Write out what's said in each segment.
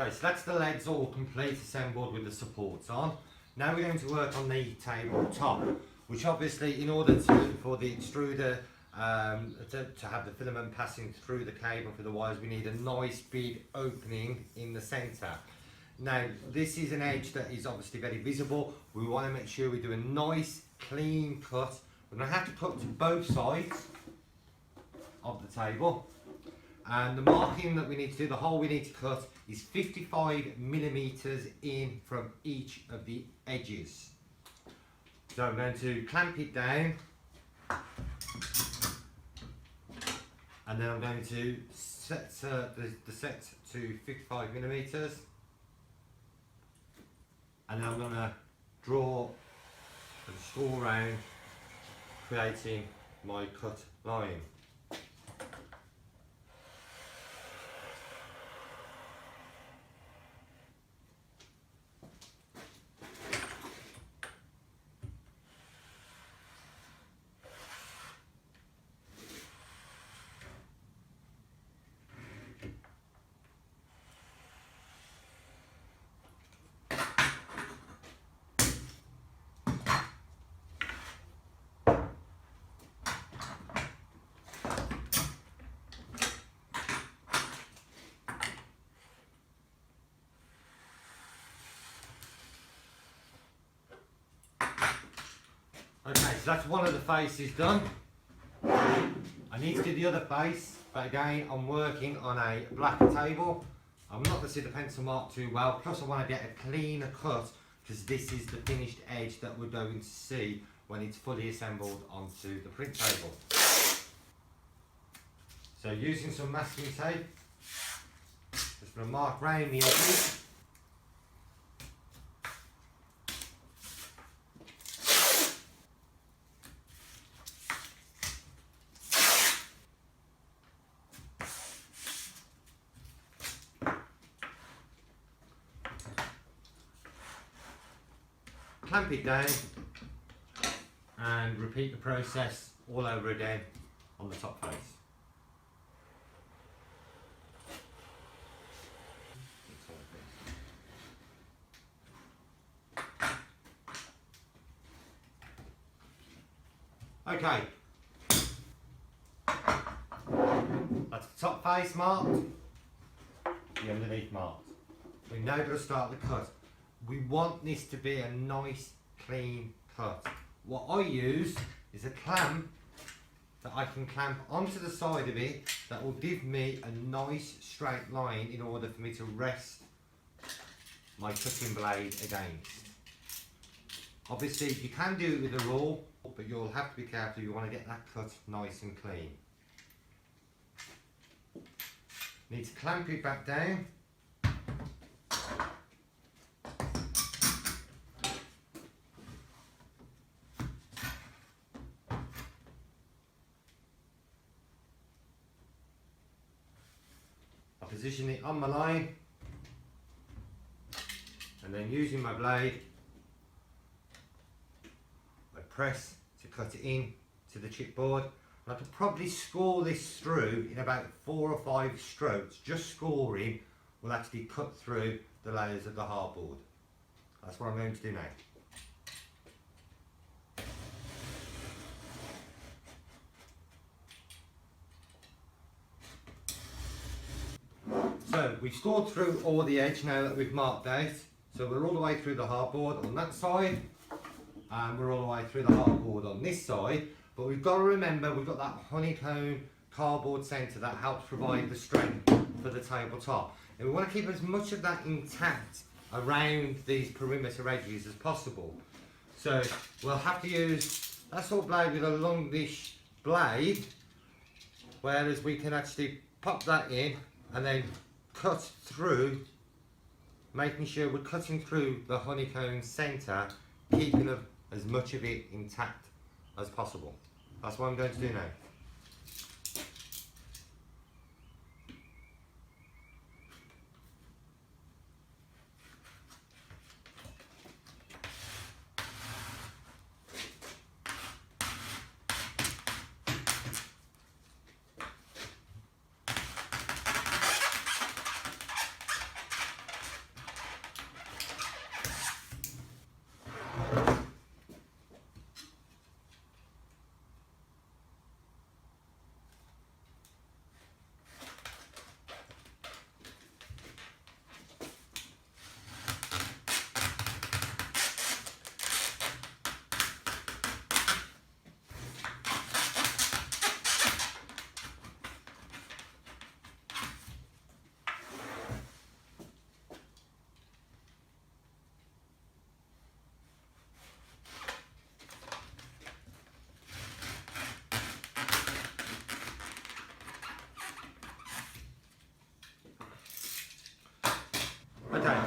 Okay, so that's the legs all complete, assembled with the supports on. Now we're going to work on the table top, which obviously in order for the extruder to have the filament passing through the cable for the wires, we need a nice big opening in the centre. Now this is an edge that is obviously very visible. We want to make sure we do a nice clean cut. We're going to have to cut to both sides of the table, and the marking that we need to do, the hole we need to cut, is 55mm in from each of the edges. So I'm going to clamp it down, and then I'm going to set the set to 55mm, and then I'm going to draw and score around, creating my cut line. Okay, so that's one of the faces done. I need to do the other face, but again, I'm working on a blacker table. I'm not going to see the pencil mark too well, plus I want to get a cleaner cut, because this is the finished edge that we're going to see when it's fully assembled onto the print table. So using some masking tape, just going to mark round the edges. Clamp it down and repeat the process all over again on the top face. Okay, that's the top face marked, the underneath marked. We're now going to start the cut. We want this to be a nice clean cut. What I use is a clamp that I can clamp onto the side of it that will give me a nice straight line in order for me to rest my cutting blade against. Obviously you can do it with a rule, but you'll have to be careful if you want to get that cut nice and clean. Need to clamp it back down. Position it on my line, and then using my blade I press to cut it in to the chipboard. And I could probably score this through in about 4 or 5 strokes. Just scoring will actually cut through the layers of the hardboard. That's what I'm going to do now. So we've scored through all the edge now that we've marked out. So we're all the way through the hardboard on that side, and we're all the way through the hardboard on this side. But we've got to remember we've got that honeycomb cardboard centre that helps provide the strength for the tabletop. And we want to keep as much of that intact around these perimeter edges as possible. So we'll have to use that sort of blade with a longish blade, whereas we can actually pop that in and then cut through, making sure we're cutting through the honeycomb centre, keeping as much of it intact as possible. That's what I'm going to do now.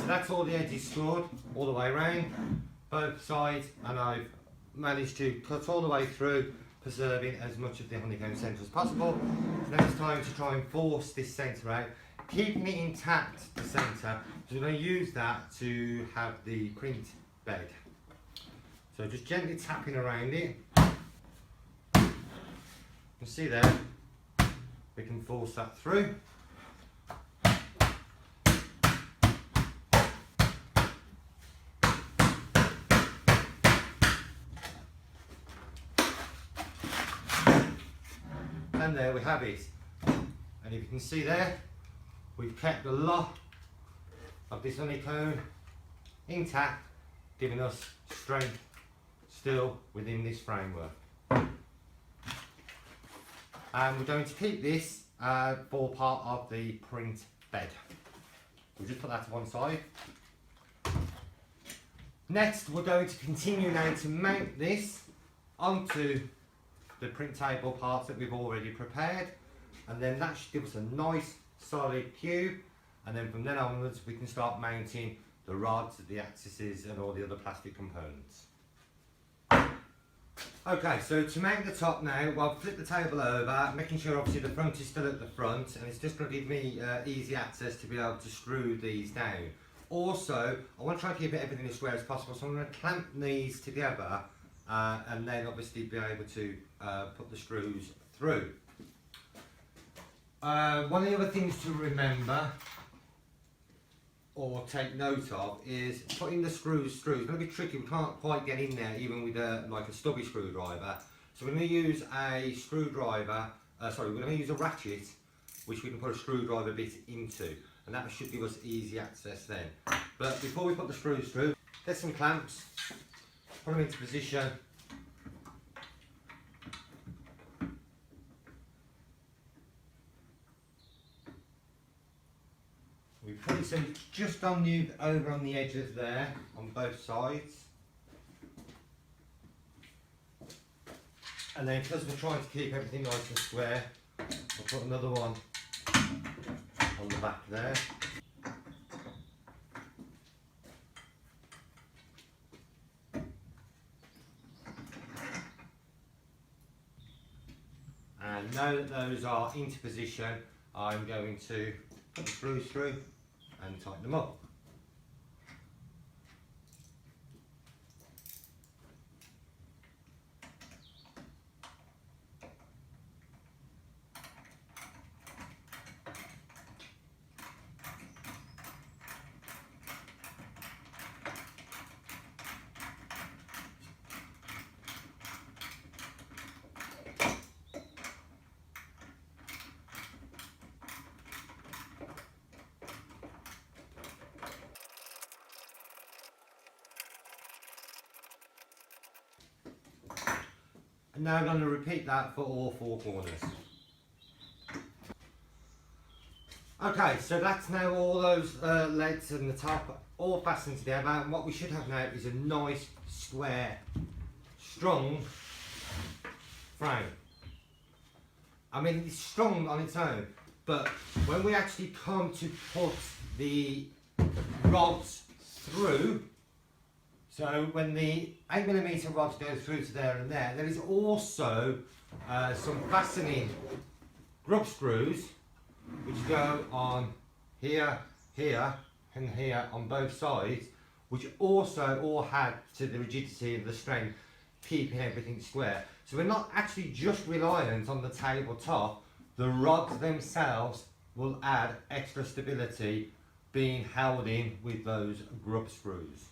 so that's all the edges scored all the way around, both sides, and I've managed to cut all the way through, preserving as much of the honeycomb centre as possible. So now it's time to try and force this centre out, keeping it intact, the centre. So we're going to use that to have the print bed. So just gently tapping around it. You can see there, we can force that through. And there we have it. And if you can see there, we've kept a lot of this honeycomb intact, giving us strength still within this framework. And we're going to keep this for part of the print bed. We'll just put that to one side. Next, we're going to continue now to mount this onto the print table parts that we've already prepared, and then that should give us a nice solid cube, and then from then onwards we can start mounting the rods, the axes and all the other plastic components. Okay, so to mount the top now, well, flip the table over, making sure obviously the front is still at the front, and it's just going to give me easy access to be able to screw these down. Also, I want to try and keep everything as square as possible, so I'm going to clamp these together and then obviously be able to put the screws through. One of the other things to remember or take note of is putting the screws through. It's going to be tricky, we can't quite get in there even with like a stubby screwdriver. So we're going to use a screwdriver, we're going to use a ratchet which we can put a screwdriver bit into, and that should give us easy access then. But before we put the screws through, get some clamps, put them into position. We put some just on over on the edges there, on both sides. And then because we're trying to keep everything nice and square, we'll put another one on the back there. And now that those are into position, I'm going to put the screws through and tighten them up. And now I'm going to repeat that for all four corners. Okay, so that's now all those legs and the top all fastened together, and what we should have now is a nice, square, strong frame. I mean, it's strong on its own, but when we actually come to put the rods through, so when the 8mm rods go through to there and there is also some fastening grub screws which go on here, here and here on both sides, which also all add to the rigidity and the strength, keeping everything square. So we're not actually just reliant on the tabletop, the rods themselves will add extra stability being held in with those grub screws.